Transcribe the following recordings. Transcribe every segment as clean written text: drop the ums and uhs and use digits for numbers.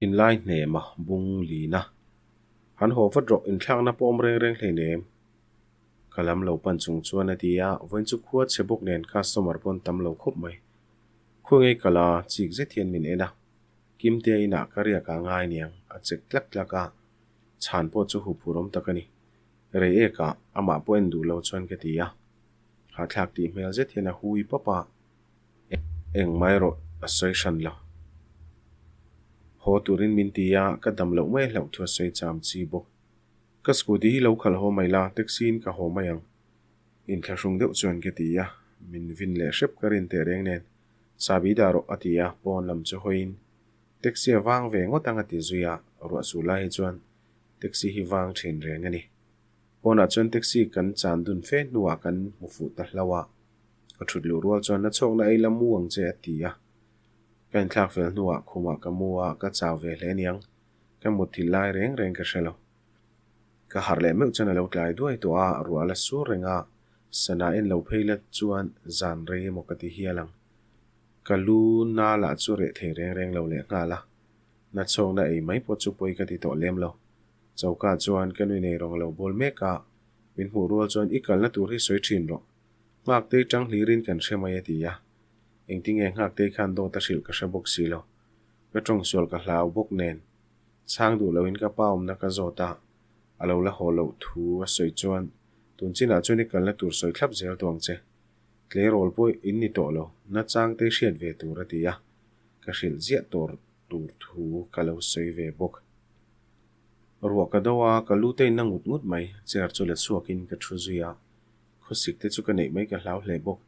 in lai ne ma bung li na han ho va dro in thlang na pom reng reng hle nem kalam lo pan chung chuan atia voin chu khuat chebok nen customer pon tam lo khop mai khungai kala chik je thian min ena kim te ina karia ka ngai niang a chek tlak tlaka chan po chu hu purom takani re e ka ama poin du lo chuan ka tia ha thlak ti mel je thian a hui papa eng mai ro a soi shan lo ho turin min tia ka dam lo mai lo thua sei cham chi bok ka scooty hi lo khal ho mai la taxi in ka ho mai ang in thlashung deuh chuan ka tia min vin le shep karin te reng nen sabi daro atia pon lam chu hoin taxi awang ve ngotang ati zuya ro su la hi chuan taxi hi wang thin reng ani pona chuan taxi kan chan dun fe nuwa kan mu fu ta hlawa ka thut lu rual chuan na chok na ei lamu ang che atia kan thlak fel nuwa khuma ka muwa ka chaw ve hle niang ka mu thil lai reng reng ka shelo ka har le meu chana lo tlai duai to a ruala su renga sana en lo pheila chuan zan re mo ka ti hialang ka lu na la chu re the reng reng lo le nga la na chong na ei mai po chu poi ka ti to lem lo chauka chuan ka nui nei rong lo bol me ka min hu rual chuan ikal na tur hi soi thin ro ngak te tang hlirin kan shemai atia engting e ngak te khan do ta sil ka shabok silo ka tong sol ka hlau bok nen chang du lo in ka paum na ka zota alo la holo thu a soi chuan tun china chuni kal na tur soi thlap zel tuang che tle rol poi in ni to lo na chang te hriat ve tur atia ka hril zia tor tur thu ka lo soi ve bok ruwa ka dawa ka lu te na ngut ngut mai cher chu le suakin ka thu zuya khosik te chu ka nei mai ka hlau hle bok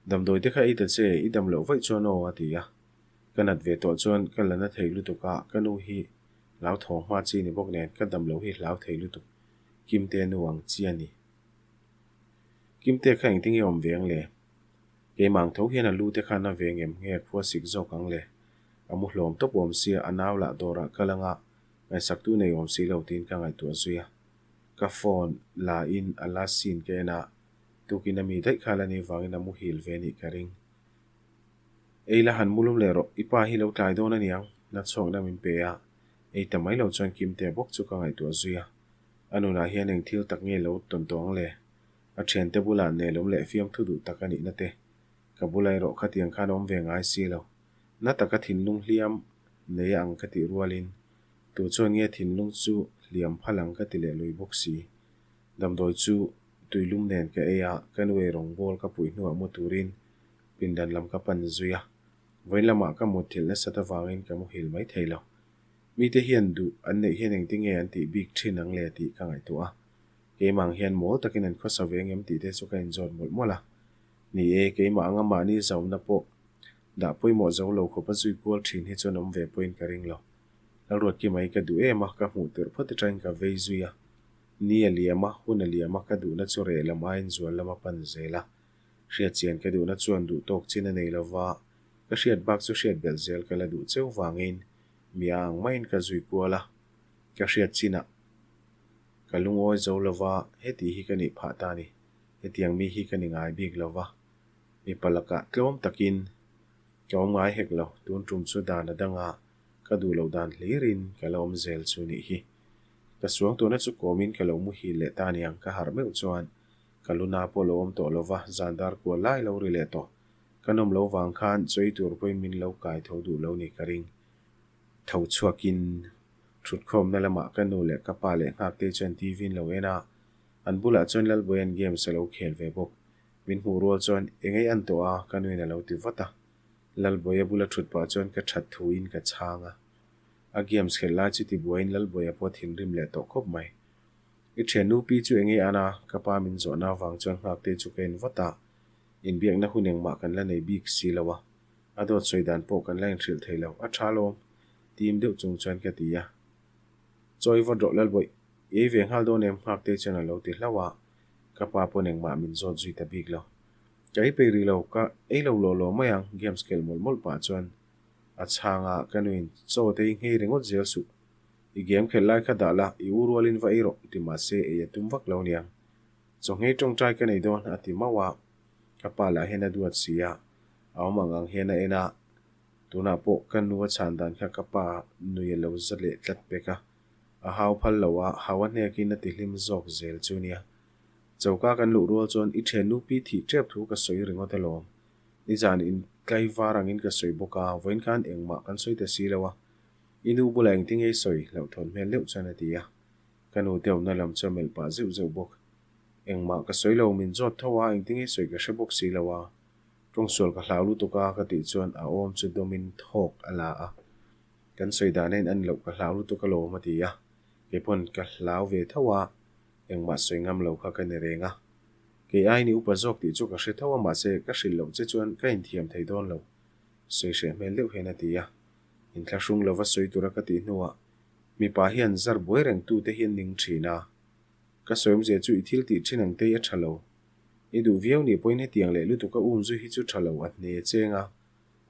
dam doi te kha ita che idam lo vai chuan o atia kanat ve to chuan kan lana theilu tu ka kanu hi lau thong ma chi ni bok nen ka dam lo hi lau theilu tu kim te nuang chi ani kim te kha ing ting yom veng le ke mang tho hian a lu te kha na vengem nge khwa sik zo kang le amu hlom to pom sia anaw la dora kalanga ngai sak tu nei om si lo tin ka ngai tu zuya ka phone la in ala sin ke na tu kinami dai khala ni wangin amu hil ve ni karing eila han mulum le ro ipa hi lo tlai do na niang na chong na min pe a ei tamai lo chuan kim te bok chu ka ngai tu zuya anuna hian eng thil tak nge lo ton tong le a then te bula ne lom le fiam thu du takani na te ka bulai ro khatiang khan om ve ngai si lo na taka thin lung hliam ne ang ka ti rualin tu chuan nge thin lung chu hliam phalang ka ti le lui bok si dam doi chu tuilum nen ka eya kanwe rong bol ka pui nu amu turin pindan lam ka pan zuya voilama ka muthil na sata wangin ka mu hil mai theilo mi te hian du an nei hian eng tinge an ti big thin ang le ti ka ngai tu a ke mang hian mol takin an khosa veng em ti te chu ka in zon mol mola ni e ke ma anga ma ni zaum na po da poi mo zo lo kho pa zui kol thin hi chuan om ve point ka ring lo la ruat ki mai ka du e ma ka mu ter phot train ka ve zuya ni aliama hun aliama ka du na chu re lama in zual lama pan zela hriat chian ka du na chuan du tok china nei lova ka hriat bak chu hriat bel zel ka la du cheu wangin miang main ka zui kuala ka hriat china ka lungoi zo lova heti hi ka ni pha ta ni hetiang mi hi ka ni ngai bik lova mi palaka tlom takin kawm ngai hek lo tun tum chu dan adanga ka du lo dan hlirin ka lom zel chu ni hi ka suang to na chu komin ka lo mu hi le ta niang ka har meu chuan kaluna po lo om to lova zandar ko lai lo ri le to kanom lo wang khan choi tur poi min lo kai tho du lo ni karing thau chuakin thut khom na lama kanu le kapa le ngak te chen tv lo ena an bula chon lal boyan game se lo khel ve bok min hu rol chon engei an to a kanu na lo ti vata lal boya bula thut pa chon ka that thu in ka changa a games khela chi ti boin lal boya po thin rim le to khop mai i thenu pi chu engei ana kapa min zo na wang chon ngak te chu ken vata in biak na huneng ma kan la nei bik si lawa adot soidan po kan lain thil theilo a thalom tim deuh chung chuan ka tia choi va dro lal boi e ve hal do nem hak te chana lo ti hlawa ka pa po neng ma min zo zui ta big lo kai pe ri lo ka e lo lo lo mayang games kel mol mol pa chuan a changa kanuin cho te nge rengot zel su i game khel lai kha dala i urwalin va iro ti ma se e tum vak lo niang cho nge tong trai ka nei don ati mawa ka pa la hena duat sia aw mangang hena ena tuna po kan nuwa chandan kha kapa nuye lo zale tlat peka a haw phal lowa hawan he kin ti hlim zok zel chunia chawka kan lu rual chon I then nu pi thi trep thu ka soi ringot alom ni jan in kai warangin ka soi boka voin kan engma kan soi ta si lawa inu buleng ting ei soi lo thon mel leu chana tia kanu teu na lam chamel pa zeu bok engma ka soi lo min jot thowa eng ting ei soi ka shebok si lawa trong sol ka hlau lu to ka ti chuan a om chu domin thok ala a kan soi da nen an lo ka hlau lu to ka lo ma tia ke pon ka hlau ve thawa engma soi ngam lo kha ka ne renga ke ai ni upa jok ti chu ka hre thawa ma se ka hril lo che chuan ka in thiam thei don lo soi hre mel leu hena tia in thla hrung lova soi tura ka ti hnuwa mi pa hian zar boi reng tu te hian ning thina ka soim je chu I thil ti thinang te a thalo I du viau ni poin he tiang le lu tu ka zu hi chu thalo at ne chenga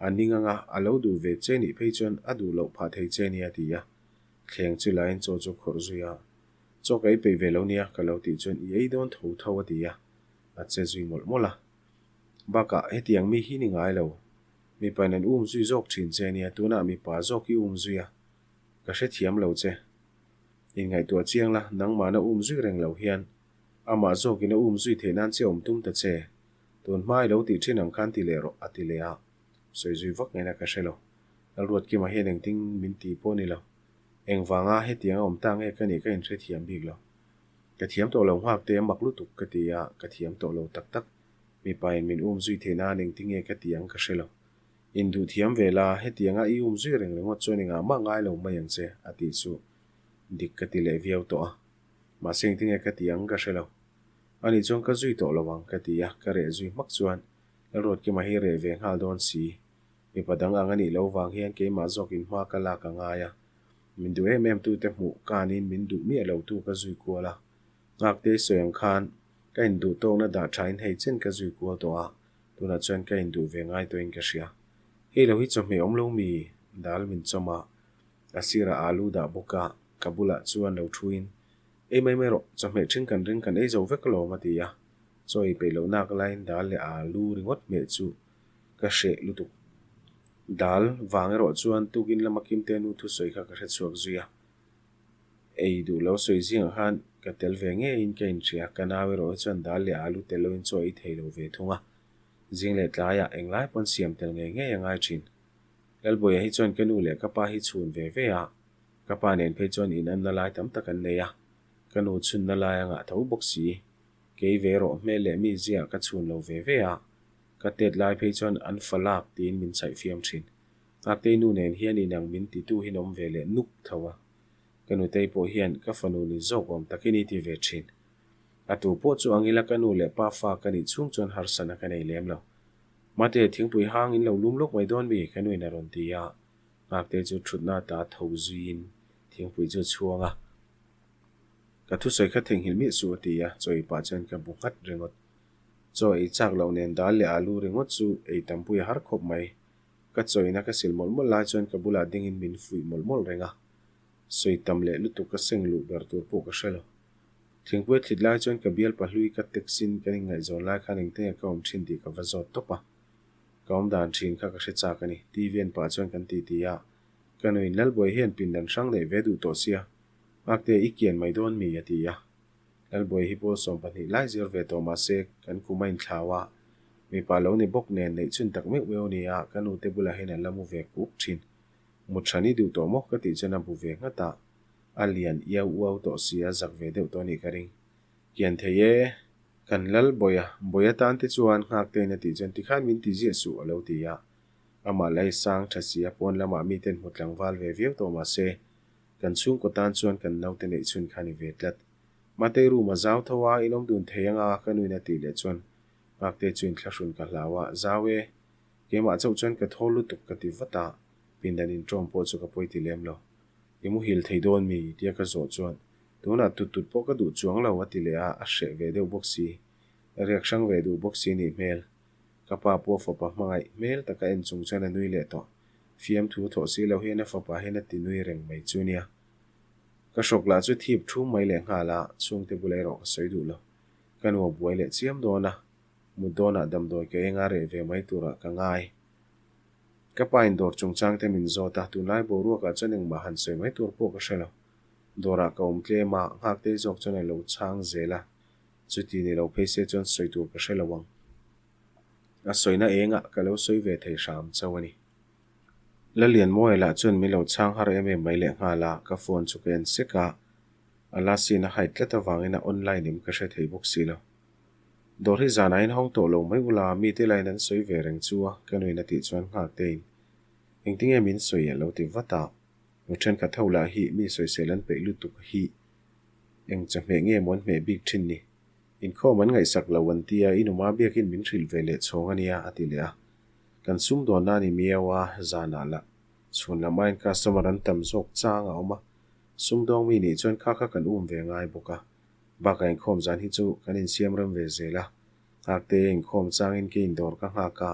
aninga nga alo du ve che ni phei chuan a du lo pha thei che ni atia thleng chu lain cho chu khor zuya cho kai pe ve lo nia ka lo ti chuan ei don tho tho atia a che zui mol mola baka he tiang mi hi ni ngai lo mi panan zui zok thin che nia tuna mi pa zok I zuya ka hre thiam lo che in ngai tua chiang la nang ma na zui reng lo hian ama zok ina zui the nan che tum ta che ton mai lo ti thinang khan ti le ro atile a soi zui vak ngai na ka shelo al ruat ki ma he neng ting min ti po ni lo eng wanga he tiang tang e ka ni ka in hre thiam bik lo ka thiam to lo hak te mak lu tuk ka ti ya ka thiam to lo tak tak mi pa in min zui the na neng ting e ka tiang ka shelo in du thiam vela he tianga I zui reng rengot choni nga ma ngai lo ma yang che ati chu dik ka ti le viau to a ma sing ting e ka tiang ka shelo ani chong ka zui to lawang ka tia ka re zui mak chuan rot ki ma hi re ve ngal don si mi padang angani lo wang hian ke ma zok in ma ka la ka nga ya min du em tu te mu kanin min du mi lo tu ka zui ko la ngak te soyang khan ka in du to na da thain hei chen ka zui ko to a tuna chuan ka in du ve ngai to in ka sia he lo hi chom me om lo mi dal min choma asira alu da boka kabula chuan lo thuin ei mai ro chome thing kan ring kan ei zo vek lo ma tia choi pe lo nak line dal le alu ringot me chu ka she lu tu dal wang ro chuan tukin lamakim te nu thu soi kha ka hre chuak zuya ei du lo soi jing han ka tel ve nge in ke in thia kanawe ro chuan dal le alu te lo in choi thei lo ve thunga jing le tlaya englai pon siam tel nge nge yangai thin lal boy hi chuan kanu le ka pa hi chhun ve ve a ka pa nen phei chuan in an na lai tam takan ne ya kanu chun na lai anga tho boxi ke ve ro me le mi zia ka chun lo ve ve a ka tet lai phei chuan an falak tin min chai fiam thin ak te nu nen hian inang min ti tu hinom ve le nuk thawa kanu te po hian ka fanu ni zogom takini ti ve thin atu po chu angila kanu le pa fa kani chung chon har sana ka nei lem lo mate thingpui hang in lo lum lok mai don bi kanu ina ron ti ya ak te chu thutna ta thozuin thingpui chu chuanga ka thu soi kha thing hil mi su ti ya choi pa chen ka bukhat ringot choi chak lo nen dal le alu ringot chu ei tampui har khop mai ka choi na ka sil mol mol la chon ka bula ding in min fui mol mol renga soi tam le lu tu ka seng lu ber tur po ka shelo thingpui thlit la chon ka bial pa hlui ka teksin ka ngai zon la kha ning te ka om thin ti ka vazot topa ka om dan thin kha ka hre cha ka ni ti ven pa chon kan ti ti ya kanoi nal boy hian pin dan sang le ve du to sia akte ikian mai don mi atia lal boy hi po som pani lai zir ve to ma se kan kumain thlawa mi pa lo ni bok nen nei chun tak me weo ni a kanu te bula hena lamu ve kuk thin mu thani du to mok ka ti chana bu ve ngata alian ia uau to sia zak ve deu to ni karing kian theye kan lal boya tan te chuan ngak te na ti chen ti khan min ti je su alo ti ya ama lai sang thasia pon lama mi ten mutlang wal ve ve to ma se kan chung ko tan chuan kan nau te nei chun khani ve tlat mate ru ma zaw thawa inom dun theyanga kanuina ti le chuan akte chuin thlashun ka hlawa zawe kema chau chuan ka tholu tuk ka ti vata pindan in trom po chu ka poi ti lem lo imu hil theidon mi tia ka zo chuan tuna tutut po ka du chuang lo ati le a hre ve deu boxi reaction ve du boxi ni mel ka pa po fo pa mangai mel taka en chung chana nui le to fiam thu tho si lo hian a fa pa hian a ti nui reng mai chunia ka shok la chu thip thu mai le nga la chung te bulai ro soi du lo kan wo buai le chiam do na mu do na dam doi ke nga re ve mai tura ka ngai ka pain dor chungchang te min zo ta tunai boru ka chaning ma han soi mai tur po ka shelo dora ka tle ma ngak te jok chone lo chang zela chuti ni lo phaise chon soi tur ka shelo wang a soina enga ka lo soi ve thei sham chawani la lian moi la chun mi lo chang har em mai le nga la ka phone chu ken seka ala sin a hait leta wangina online im ka she thei bok silo dor hi zana in hong to lo mai ula mi te lai nan soi ve reng chuwa kanoi ti chuan ngak te in engting emin soi lo ti wata no chen ka thola hi mi soi selan pe lu tu hi eng chame nge mon me big thin ni in kho man ngai sak lawan tia inuma biakin min thil vele chhongania atilea kan sum do na ni miawa zana la chhun la main customer an tam zok changa oma sum dong mi ni chon kha kan ve ngai boka ba kain khom zan hi chu kan in siam ram ve zela akte eng khom chang in ke indor ka ha ka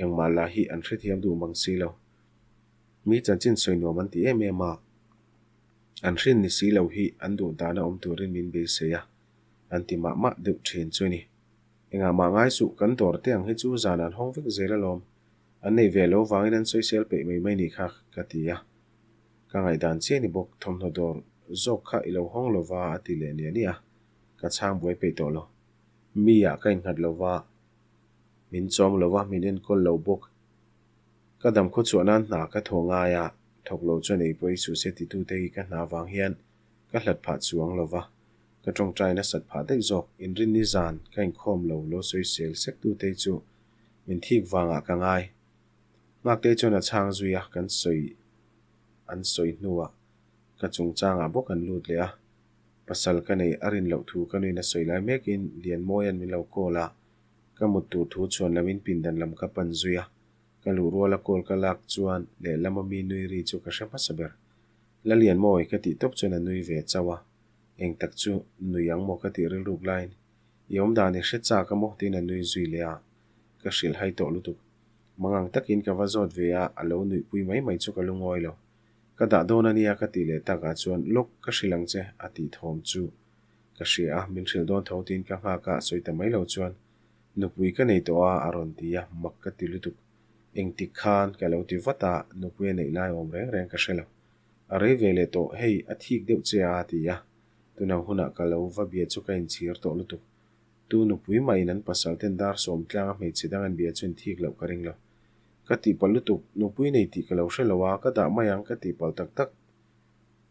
eng mala hi an thri thiam du mang si lo mi chan chin soi no man ti em ma an thrin ni si lo hi an du da na turin min be se ya an ti ma de thin chu ni enga ma ngai su kan tor te ang hi chu zan an hong vek zela lom an nei ve lo wangin an social pe mai ni kha ka ti ya ka ngai dan che ni bok thom no dor zok kha ilo hong lo wa ati le ni ania ka chang boi pe to lo mi ya kain khat lo wa min chom lo wa min en kol lo bok ka dam khu chu nan na ka thonga ya thok lo chu nei poi su se ti tu te ka na wang hian ka hlat pha chuang lo wa ka tong trai na sat pha dei zok in rin ni zan kain khom lo soi sel sek tu te chu min thik wanga ka ngai ngak te chu na chang zuya kan soi an soi nuwa ka chung changa bok an lut le a pasal ka nei arin lo thu ka nei na soi lai mekin lian moyan min lo kola ka mut tu thu chon lamin pindan lam ka pan zuya ka lu ro la kol ka lak chuan le lama mi nui ri chu ka shama saber la lian moi ka ti top chona nui ve chawa eng tak chu nuyang mo ka ti ril ruk line yom da ni hre cha ka mo tin a nui zui le a ka shil hai to lu tu mangang takin ka wazot ve a alo nui pui mai chu ka lungoi lo ka da don ania ka ti le ta ka chuan lok ka shilang che ati thom chu ka shia min thil don tho tin ka nga ka soi ta mai lo chuan nupui ka nei to a aron tia mak ka ti lu tu eng ti khan ka lo ti wata nupui nei lai om reng ka shelo are vele to hei a thik deuh che a ti ya tuna huna ka lo va bia chu ka in chir to lu tu tu nupui mai nan pasal ten dar som tlang me chidang an bia chun thik lo ka ring lo ka ti pal lu tu nupui nei ti ka lo shelawa ka da mayang ka ti pal tak tak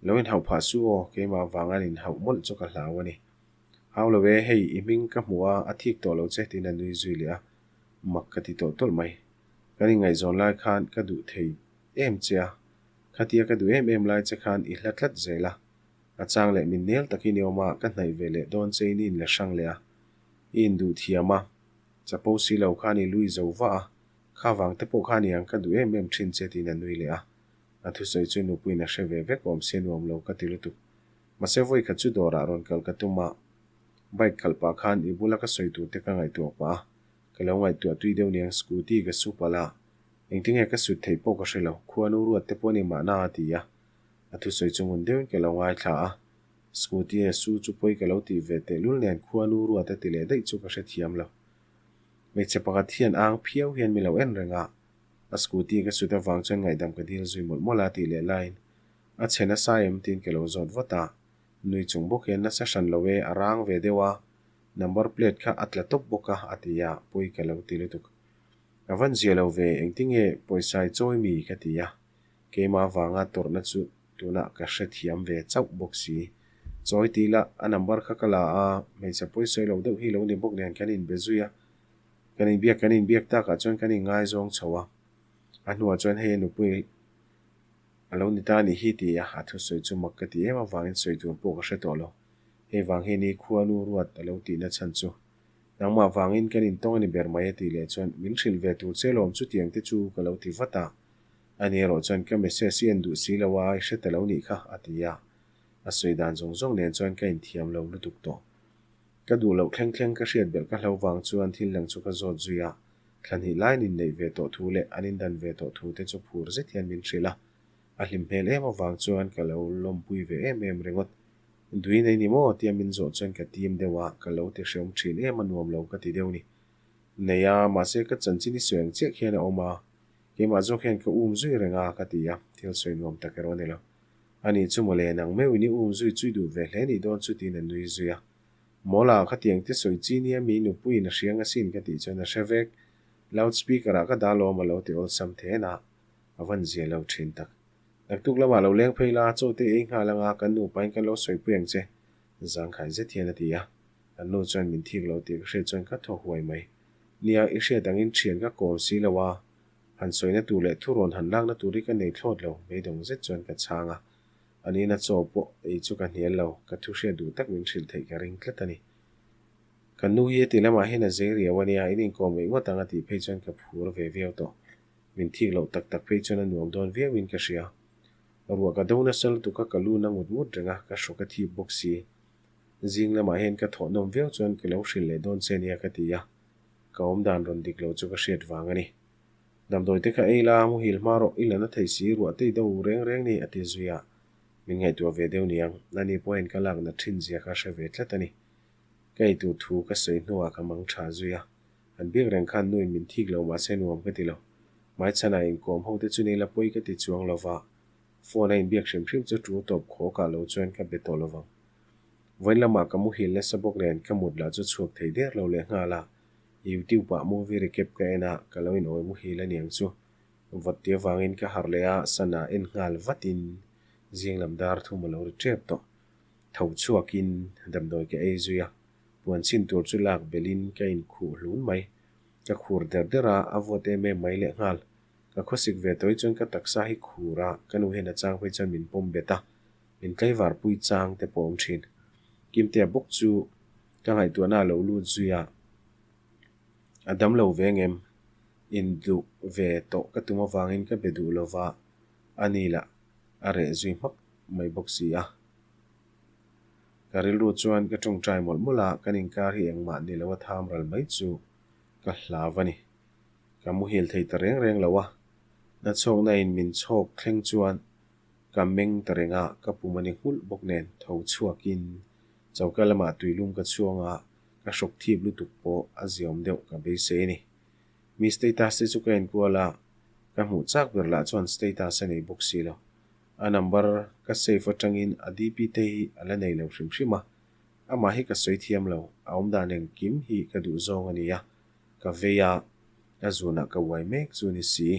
lo in hau pha su o ke ma wangan in hau mol chu ka hlawani hau lo ve hei iming ka muwa a thik to lo che tin an nui zui le a mak ka ti to tol mai kani ngai zon lai khan ka du thei em chia khatia ka du em lai che khan I hlat zela a chang le min nel takin yoma ka hnai vele don che nin le sang le a in du thiama chapo si lo khani lui zo wa kha wang te po khani ang ka du em thin che tin an nui le a thu soi chu nu pui na she ve ve kom se nuam lo ka tilu tu ma se voi kha chu dora ron kal ka tuma bike khalpa khan I bula ka soi tu te ka ngai tu pa ka lo ngai tu tui deu niang scooty ka su pala engting e ka su thei po ka shelo khuanu ru te po ni ma na ti ya thu soi chu ngun deu ke lo ngai tha scooty e su chu poi ka lo ti ve te lul nen khuanu ru te ti le dei chu ka she thiam lo me che pa ka thian ang phiau hian mi lo en renga a scooty ka su ta wang chen ngai dam ka dil zui mol mola ti le line a chena sa em tin ke lo zot wata nui chung bok hian na session lo we arang ve dewa number plate kha atla top boka atia poi ka lo ti le tuk avan zia lo ve engting e poisai choi mi ka ti ya ke ma wanga tor na chu tuna ka she thiam ve chau bok si choi ti la a number kha kala a me cha poisai lo deuh hi lo ni bok nen kanin bezuya kanin biak ta ka chon kanin ngai zong chawa anua chon he nu pui alo ni ta ni hi ti ya athu soi chu mak ka ti ema wangin soi tu po ka she to lo he wang he ni khuanu ruat alo ti na chan chu nangma wangin kanin tong ni ber mai ti le chon min thil ve tu chelom chu tiang te chu ka lo ti wata ani ro chon ka message sian du si lawa she ta lo ni kha atia a soi dan zong nen chon ka in thiam lo lu tuk to ka du lo thleng ka hriat bel ka hlo wang chuan thil lang chu ka zot zuya thlan hi line in nei ve to thu le anin dan ve to thu te chu phur ze thian min thrila a hlim hmel em awang chuan ka lo lom pui ve em rengot dui nei ni mo tiam min zo chuan ka tim dewa ka lo te hreum thin em anuam lo ka ti deu ni neya ma se ka chan chi ni suang che khian a oma ke ma zo khen ka zui renga ka tia thil soi nuam takero ne lo ani chu mole nang me wini zui chui du ve hle ni don chu tin an nui zuya mola kha tiang te soi chi nia mi nu pui na hrianga sin ka ti chona shevek loudspeaker a ka da lo ma lo te ol sam the na awan zia lo thin tak nak tuk lama lo leng pheila cho te eng ha langa kan nu pain kan lo soi pueng che zang khai je thian atia kan nu chon min thik lo ti hre chon ka tho huai mai nia i hre dangin thian ka kol si lawa han soina tu le thuron han lang na turi ka nei thlot lo me dong je chon ka changa ani na cho po ei chu ka hnial lo ka thu hre du tak min thil thei ka ring tlatani kan nu hi ti lama he na zeri awania inin ko me wa tanga ti phei chon ka phur ve ve to min thik lo tak tak phei chon nuam don ve win ka ria ruwa ka dona sal tu ka kalu na mut mut renga ka shoka thi boxi zing lama hen ka tho nom ve chon ka lo hrin le don che nia ka ti ya ka om dan ron dik lo chu ka hret wangani dam doi te ka eila mu hil maro ilana thei si ruwa te do reng reng ni ati zuya min ngai tu ve deu niang nani point ka lak na thin zia ka hre ve tlatani kai tu thu ka sei nuwa ka mang tha zuya an biak reng khan nui min thik lo ma se nuam ka ti lo mai chana in kom ho te chu nei la poi ka ti chuang lova phone in biak hrim hrim chu tu top kho ka lo chuan ka beto lova voin lama ka mu hil le sabok len ka mut la chu chuak thei der lo le nga la YouTube pa movie recap ka ena ka lo in oi mu hil aniang chu vat tia wangin ka harle a sana en ngal vatin zieng lam dar thu ma lo trep to thau chuakin dam doi ka ei zuya puan chin tur chu lak belin ka in khu hlun mai ka khur der dera avote me mai le ngal ka khosik ve toi chon ka taksa hi khura kanu hena chang phei chon min pom beta min kai war pui chang te pom thin kim te bok chu ka ngai tu na lo lu zuya adam lo vengem in du ve to ka tuma wangin ka bedu lova anila are zui mak mai boxi a karil ru chuan ka tong trai mol mula kanin kar hi engma ni lawa tham ral mai chu ka hlavani ka mu hil thei ta reng reng lawa na chong na in min chok thleng chuan ka meng tarenga ka pumani hul bok nen tho chuakin chawkalama tuilum ka chuanga ka shok thip lu tuk po aziom deuh ka be se ni mi status se chu kain kuala ka mu chak ber la chuan status ani boxi lo a number ka save atangin adp te hi ala nei lo hrim hrima ama hi ka soi thiam lo aum da neng kim hi ka du zong ania ka veya azuna ka wai mek zuni si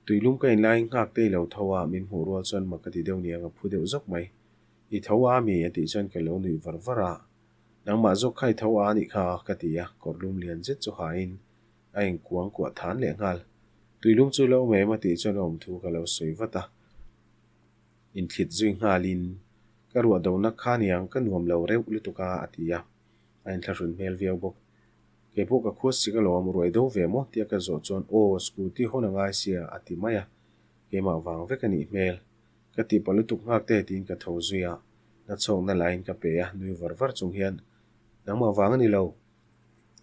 tuilum ka in lai ngak te lo thowa min hu ro chon makati deu nia nga phu deu zok mai i thowa mi ati chon ka lo nui varvara nang ma zok khai thowa ni kha ka ti ya korlum lian zet chu ha in a eng kuang kwa than le ngal tuilum chu lo me ma ti chon om thu ka lo soi vata in thlit zui ngalin ka ruwa do na khaniang ka nuam lo reu lu tuka atia ain thlashun mel viau bok ke po ka khos si ka lo am ruai do ve mo tia ka zo chon o scooty hona ngai sia ati maya ke ma wang ve ka ni mel ka ti palu tuk ngak te tin ka tho zuya na chong na line ka pe a nui var chung hian nang ma wang ani lo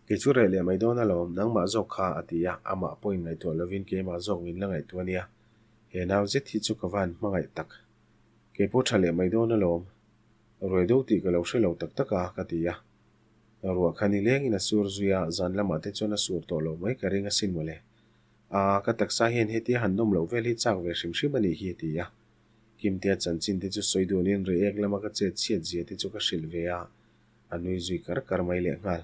ke chu re le mai do na lo nang ma zo kha atia ama point ngai to lovin ke ma zo win la ngai to nia he naw je thi chu ka van ma ngai tak ke po thale mai do na lo roi do ti ka lo hre lo tak taka ka ti ya ruwa khani leng ina sur zuya zan lama te chona sur to lo mai ka ringa sin mole a ka taksa hian heti han nom lo vel hi chak ve hrim hrim ani hi ti ya kim tia chan chin te chu soi donin re ek lama ka che chiat zia te chu ka hril ve a anui zui kar mai le ngal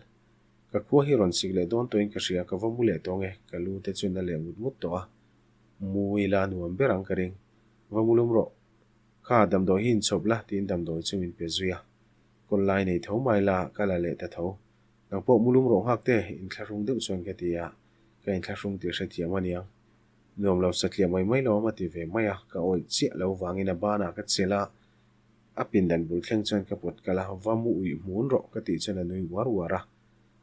ka khua hi ron sig le don toin ka ria ka vamu le tonge ka lu te chu na le mut to a mui la nuam berang ka ring vamulum ro kha dam do hin chopla tin dam do chu min pe zuya kon lai nei tho mai la kala le ta tho nang po mulum ro hak te in thlarung deuh chuan ka tia ka in thlarung ti hre thiam ania nom lo satlia mai mai lo ma ti ve maya ka oi chia lo wangina bana ka chela apin dan bul thleng chuan ka pot kala vamu ui mun ro ka ti chana nui war wara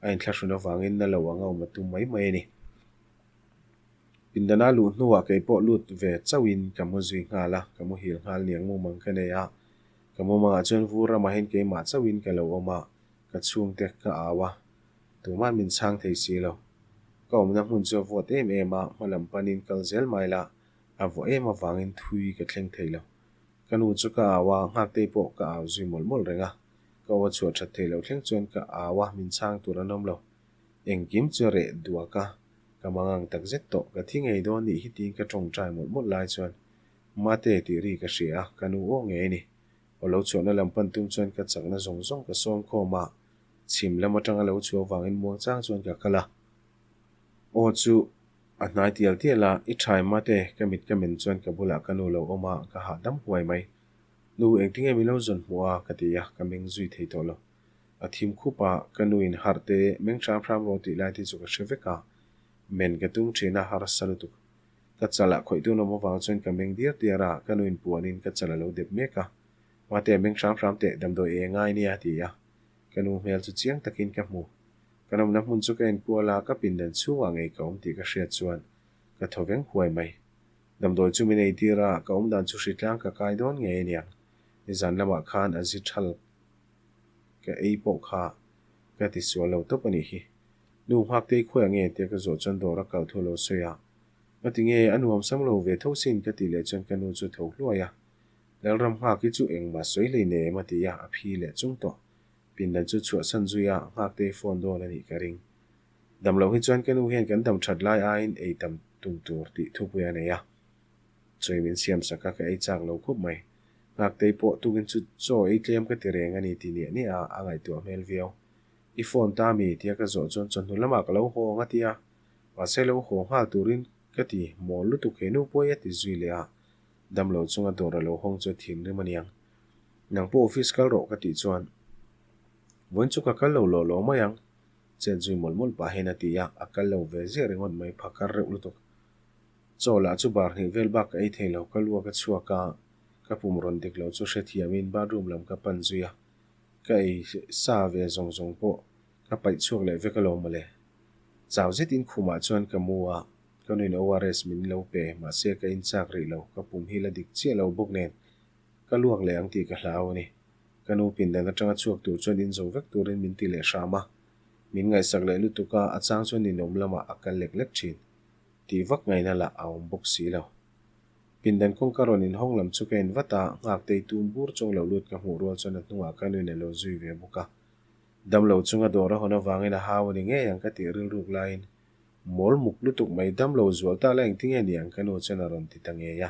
a in thlashuna wangin na lo anga ma tu mai mai ni pindana lu nuwa ke po lut ve chawin kamu zui ngala kamu hil ngal niang mu mang kane ya kamu ma chon vura ma hen ke ma chawin ka lo oma ka chung te ka awa tu man min chang thei si lo ka om na hun cho vote em ema malam panin kal zel mai la a vo ema wangin thui ka thleng thei lo kanu chu ka awa ngak te po ka aw zui mol mol renga ka wa chu that thei lo thleng chuan ka awa min chang turanom lo eng kim chu re duaka ka mangang tak zet to ka thingei do ni hi tin ka tong trai mot lai chuan mate ti ri ka hria kanu o nge ni olo chona lampan tum chuan ka changna zong ka som khoma chim lama tanga lo chu wangin muang chang chuan ka kala o chu a hnai tial tiala I thai mate kamit kamen chuan ka bula kanu lo oma ka ha dam huai mai nu engtinge mi lo zon hua ka tia ka meng zui thei to lo a thim khupa kanu in harte meng ram ro ti lai ti chu ka sheveka men ka tung thina har salutu ka chala khoi tu no mo wang chuan ka meng dir tiara kanu in puanin ka chala lo dep meka mate meng ram te dam do e ngai ni a tia kanu mel chu chiang takin ka mu kanom na mun chu ka en kuala ka pin den chuwa ngei ka ti ka hria chuan ka thoveng huai mai dam do chu mi nei tira ka dan chu hritlang ka kai don nge niang ni zan lama khan azi thal ka ei po kha ka ti so lo to pani hi nu hak te khoi nge te ka zo chan do ra kal thu lo soya ati nge anuam sam lo ve tho sin ka ti le chan kanu chu tho hluaya lal ram ha ki chu eng ma soi le ne ma ti ya a phi le chung to pin dan chu chu san zuya hak te phone do la ni ka ring dam lo hi chuan kanu hian kan dam that lai a in ei tam tung tur ti thu pu ya ne ya choi min siam saka ka ei chak lo khup mai ngak te po tukin chu cho ei tlem ka ti reng ani ti ni a angai tu mel viau I phone ta mi tia ka zo chon chon nu lama ka lo ho nga tia wa se lo ho ha turin ka ti mo lu tu khenu po ya ti zui le a dam lo chunga dor lo hong cho thim ni maniang nang po office kal ro ka ti chuan won chu ka kal lo mayang chen zui mol pa hena ti ya akal lo ve ze ringon mai phakar re lu tok cho la chu bar ni vel bak ei thei lo ka lua ka chua ka pum ron dik lo chu hre thiamin bathroom lam ka pan zuya ka ei sa ve zong po ka pai chuak le ve ka lo male chaw zet in khuma chuan ka muwa kanin ORS min lo pe ma se ka in chak ri lo ka pum hi la dik che lo buk nen ka luak le ang ti ka hlau ni kanu pin dan atanga chuak tu chuan in zo vek turin min ti le shama min ngai sak le lu tu ka achang chuan ni nom lama akal lek thin ti vak ngai na la aum buk si lo pin dan kong karon in hong lam chu ka in wata ngak te tum bur chong lo lut ka mu rol chuan atnuwa kanu ne lo zui ve buka dam lo chunga dora hona wangin a hawani nge yang ka ti ril ruk lain mol muk lutuk mai dam lo zual ta lang tinge niang kanu chuan a ron ti tange ya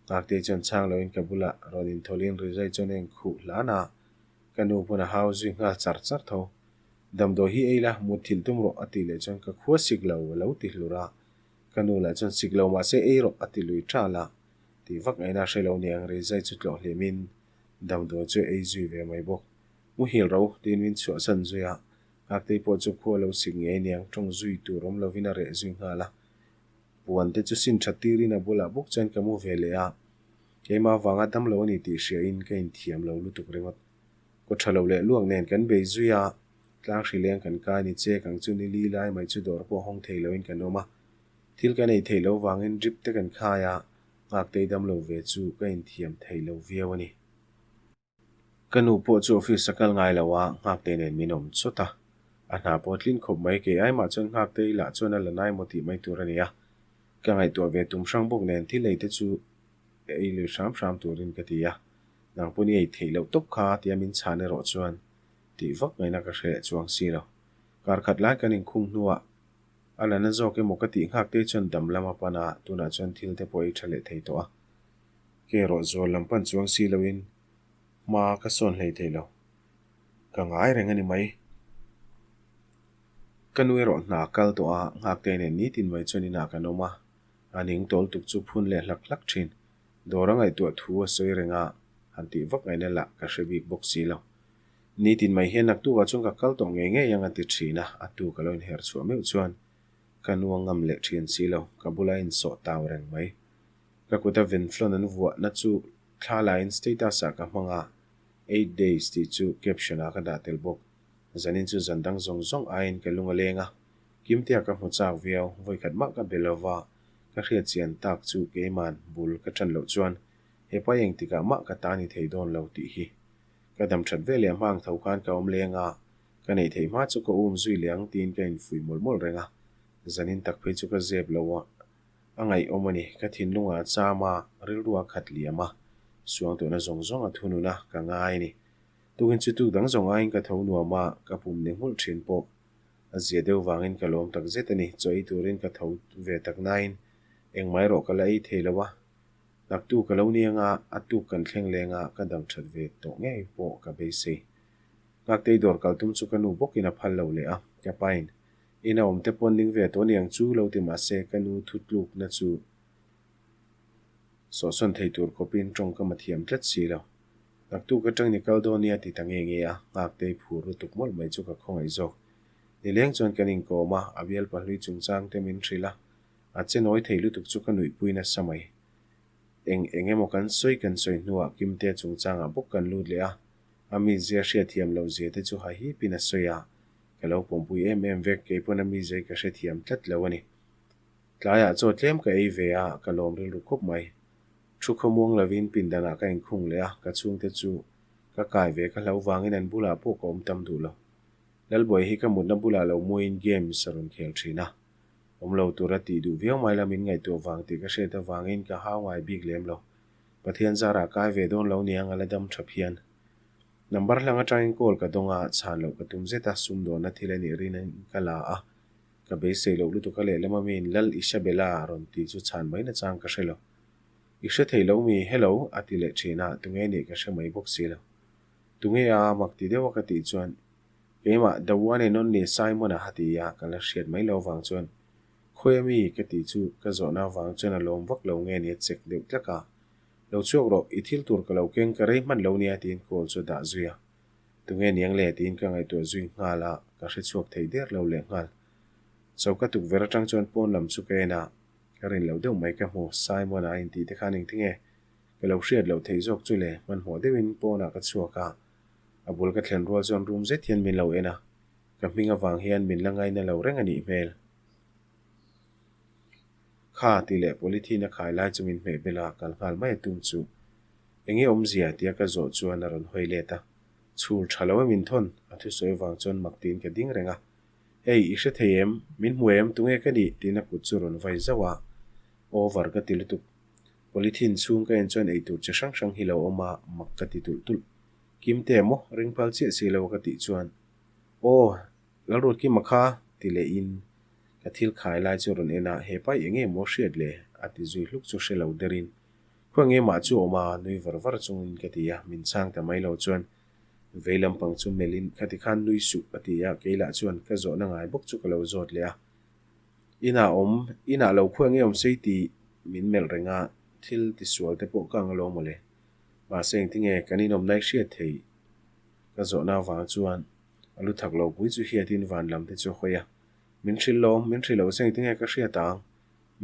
ngak te chuan chang lo in kabula ron in tholin rizai chuan eng khu lana kanu puna haw zui nga char tho dam do hi eila muthil tum ro ati le chuan ka khua sik lo ti hlura kanu la chuan sik lo ma se ei ro ati lui tra la ti vak ngai na shelo niang rizai chu tlo hlemin dam do chu ei zui ve mai bok mu hil ro tin min chu san zuya ak te po chu kho lo sing nge niang tong zui tu rom lo vina re zui nga la puan te chu sin thatiri na bula buk chan ka mu vele a keima wanga dam lo ni ti hria in ka in thiam lo lutuk ringot ko thalo le luang nen kan be zuya tlang hri leng kan ka ni che kang chu ni li lai mai chu dor po hong thei lo in kan oma thil ka nei thei lo wangin drip te kan kha ya ngak te dam lo ve chu ka in thiam thei lo viawani kanu po chu office sakal ngai lawa ngak te nen minom chota a hna potlin khop mai ke ai ma chon ngak te la chona la nai moti mai turania ka ngai to ve tum sang bok nen thil leite chu ei lu sham turin ka tia nang puni ei thei lo top kha tiamin chhane ro chuan ti vak ngai na ka hre chuang si lo kar khat lai kanin khung nuwa ala na zo ke mokati ngak te chon dam lama pana tuna chon thil te poi thale thei to a ke ro zo lampan chuang si loin ma ka son hlei thei lo ka ngai reng ani mai kanui ro na kal to a ngak te ne ni tin mai choni na kanoma aning tol tuk chu phun le lak thin dorangai tu thu a soi renga hanti vak ngai na la ka hrebi bok si lo ni tin mai hian nak tu wa chung ka kal to nge yang ati thina atu ka loin her chu meu chuan kanu ngam le thin si lo ka bula in so taw reng mai ka kuta vin flon an vuwa na chu thla line status a ka manga 8 days ti chu caption a ka da tel bok zanin chu zandang zong ain ke lunga lenga kimtia ka hmuchak viau voi khat ma ka belova ka hriat chian tak chu ke man bul ka than lo chuan he pa yeng tika ma ka ta ni thei don lo ti hi ka dam that ve le mang thau khan ka om lenga ka nei thei ma chu ko zui liang tin ka in fui mol renga zanin tak phei chu ka zeb lo wa angai omani ka thin lunga chama ril ruwa khat liama suang to na zong a thunu na ka ngai ni tukin chu tu dang zong ain ka tho nuama ka pum ne hmul thin po azia deuh wangin kalawm tak zet ani choi turin ka tho ve tak nain engmai ro kala ei theilawa naktu kalo nianga atu kan thleng lenga ka dang that ve to nge po ka be se ngak tei dor kaltum chu kanu bokina phal lo le a ka pain ina omte pon ning ve to niang chu lo ti ma se kanu thutluk na chu so son thei tur ko pin tong ka mathiam tlet si lo naktu ka tang ni kal do nia ti tange nge a ngak tei phur tuk mol mai chu ka khong ai jok ni leng chon kanin ko ma abial pahlui chungchang te min thrila a chenoi theilu tuk chu kanui puina samai engemaw kan soi nuwa kimte chungchanga bok kan lut le a ami zia hria thiam lo zia te chu ha hi pina soya kalo pompui em vek ke pona mi zai ka hria thiam tlat lo ani tlaya chaw tlem ka ei ve a kalom ril ru khop mai thu khomong lavin pindana ka eng khung le a ka chung te chu ka kai ve ka hlo wangin an bula po kom tam du lo lalboi hi ka mutna bula lo moin game sarun khel thina omlo tura ti du viau mai lamin ngai to wang ti ka hre ta wangin ka hawai big lem lo pathian zara kai ve don lo niang ala dam thaphian number langa trying call ka donga chan lo ka tum zeta sum do na thilani rin kala a ka be se lo lu to ka le lama min lal isabela ron ti chu chan mai na chang ka hrelo isha theilo mi hello atile thina tunge ni ka hre mai bok si lo tunge a makti dewa ka ti chuan keima the one and only Simon a hati ya kala hriat mai lo wang chuan khoemi ka ti chu ka zona wang chuan a lom vak lo nge ni chek deuh tlaka lo chuak ro I thil tur ka lo keng ka rei man lo nia tin kol chu da zuya tunge niang le tin ka ngai to zui ngala ka hre chuak thei der lo le ngal chauka tuk vera tang chuan pon lam chu ke na ka rin lo deuh mai ka hmu Simon a in ti te khaning tinge ka lo hriat lo thei jok chu le man hmo deuhin pona ka chuaka abul ka thlen rual chuan room zet hian min lo ena ka hminga wang hian min langai na lo reng ani hmel kha ti le polythene khai lai chungin hme bela kal ngal mai tum chu engi omzia tia ka zo chuan aron hoile ta chhur thalo min thon athu soi wang chon maktin ka ding renga ei isha theim min muem tunge ka ni tina ku churon vai zawa over ka tilutuk polythene chung ka en chon ei tur che sang sang hilo oma makka ti tul tul kimte mo ringpal che si lo ka ti chuan o lalrut ki makha ti le in ka thil khai lai churon ena he pai enge mo hriat le ati zui hluk chu hrelo derin khuange ma chu oma nui varvar chungin ka ti ya min chang ta mai lo chuan veilam pang chu melin khati khan nui su ati ya keila chuan ka zo na ngai bok chu ka lo zot le a ina lo khuange om sei ti min mel renga thil ti sual te po kang lo mole ma seng tinge kaninom nai hriat thei ka zo na wang chuan alu thak lo pui chu hiatin van lam te chu khoya min thrillo seng tinge ka hria tang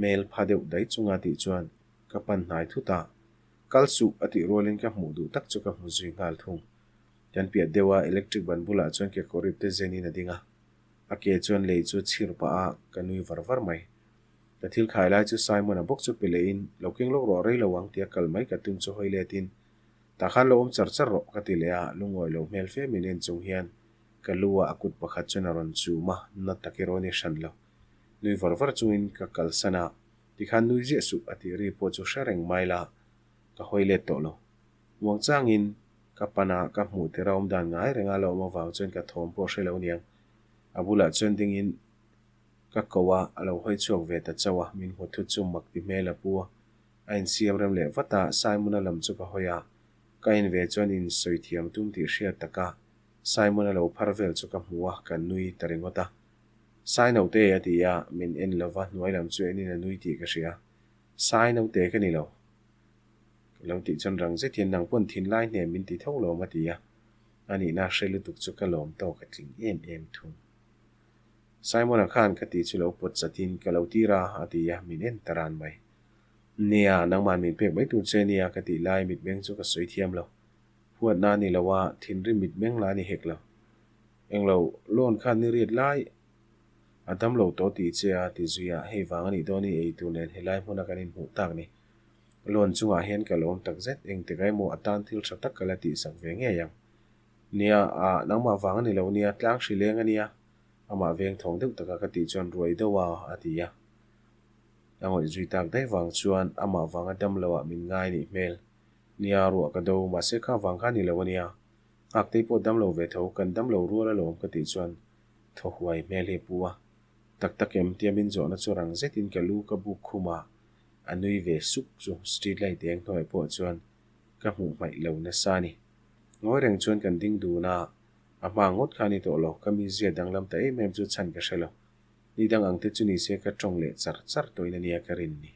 mel phadeu dai chunga ti chuan ka pan hnai thuta kalsu ati rolin ka hmu du tak chu ka hmu zui ngal thung tan pia dewa electric ban bula chuan ke korip te zeni na dinga ake chuan lei chu chhir pa a kanui varvar mai ka thil khai lai chu Simon a bok chu pile in loking lok ro rei lawang tia kal mai ka tum chu hoile tin ta khan lo om char char ro ka ti le a lungoi lo mel fe minen chung hian kalua akut pakhat chuna ron chu ma na takironi shan lo nui varvar chuin ka kal sana ti khan nui je su ati ri po chu shareng maila ka hoile to lo wang changin ka pana ka hmu te raum dan ngai renga lo ma waw chuan ka thom po hrelo niang abula chuan dingin ka kowa alo hoi chuak ve ta chawa min hu thu chu mak ti mela puwa ain siam rem le wata Simon a lam chu ka hoya ka in ve chuan in soi thiam tum ti hria taka Simon alo pharvel chu ka hmuwa kan nui taringota saino te atia min en lova nuai lam chu enin a nui ti ka hria saino te ka ni lo lo ti chon rang je thian nang pon thin lai ne min ti thau lo ma tia ani na hrelu tuk chu ka lom to ka tling em thum Simon a khan ka ti chu lo pot chatin ka lo tira atia min en taran mai nia nang man min pek mai tu che nia ka ti lai mit beng chu ka soi thiam lo huat na ni lawa thin ri mit beng la ni hek lo englo lon khan ni riat lai adam lo to ti che a ti zuya hei wang ani do ni ei tu nen helai hmuna kanin hmu tak ni lon chunga hian ka lom tak zet eng te kai mo atan thil tha tak kala ti sak ve nge yang nia a nangma wang ani lo nia tlang hri leng ania ama veng thong deuh taka ka ti chuan ruai dewa atia angoi zui tak dai wang chuan ama wang adam lawa min ngai ni mel nia ru ka do ma se kha wang kha ni lo ania ak te po dam lo ve tho kan dam lo ruala lom ka ti chuan tho huai mel hi bua tak em tiamin zo na chu rang zetin ka lu ka buk khuma anui ve suk chu street light eng noi po chuan ka hmu mai lo na sa ni ngoi reng chuan kan ding du na ama ngot khani to lo ka mi zia danglam ta em chu chan ka shelo ni dang ang te chu ni se ka tong le char char toina nia ka rin ni